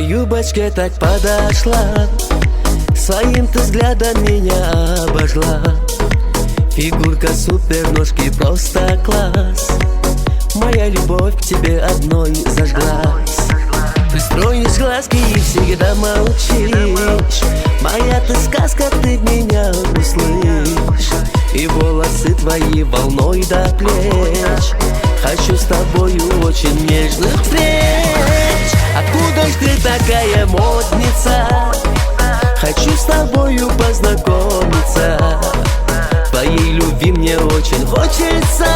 твоей юбочке так подошла, своим ты взглядом меня обожгла. Фигурка супер, ножки просто класс. Моя любовь к тебе одной зажглась. Ты строишь глазки и всегда молчишь. Моя ты сказка, ты меня услышь. И волосы твои волной до плеч. Хочу с тобою очень нежных встреч. Откуда ж ты такая модница? Хочу с тобою познакомиться. Твоей любви мне очень хочется,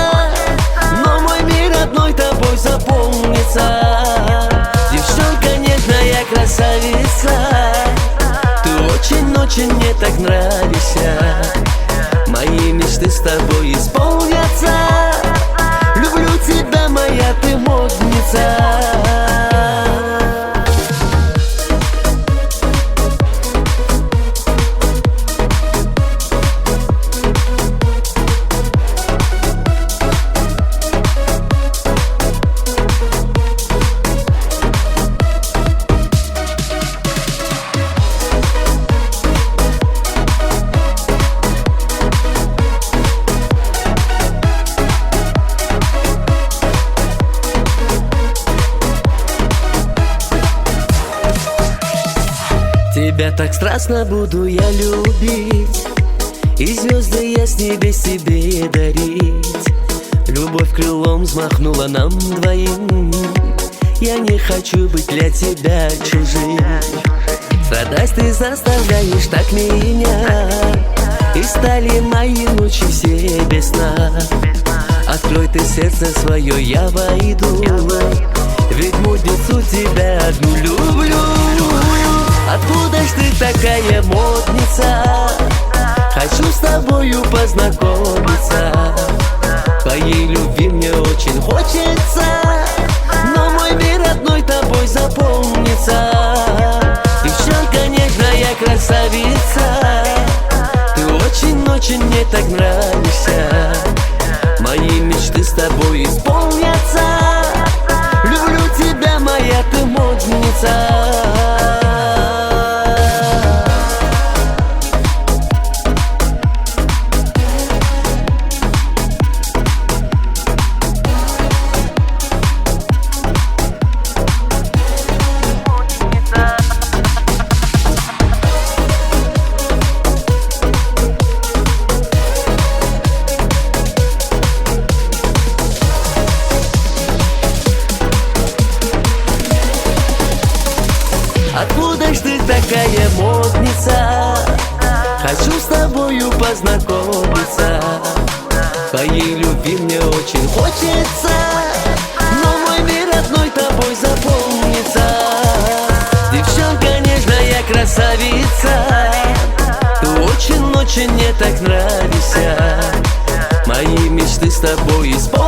но мой мир одной тобой заполнится. Девчонка нежная, красавица, ты очень-очень мне так нравишься. Мои мечты с тобой исполнятся. Люблю тебя, моя ты модница. Тебя так страстно буду я любить, и звезды я с небес тебе дарить. Любовь крылом взмахнула нам двоим. Я не хочу быть для тебя чужим. Страдать ты заставляешь так меня, и стали мои ночи все без сна. Открой ты сердце свое, я войду, ведь модницу тебя одну люблю. Откуда ж ты такая модница? Хочу с тобою познакомиться. Твоей любви мне очень хочется, но мой мир одной тобой заполнится. Девчонка нежная, красавица, ты очень-очень мне так нравишься. Мои мечты с тобой исполнятся. Люблю тебя, моя ты модница. Откуда ж ты такая модница? Хочу с тобою познакомиться. Твоей любви мне очень хочется, но мой мир одной тобой заполнится. Девчонка нежная, красавица, ты очень-очень мне так нравишься. Мои мечты с тобой исполнятся.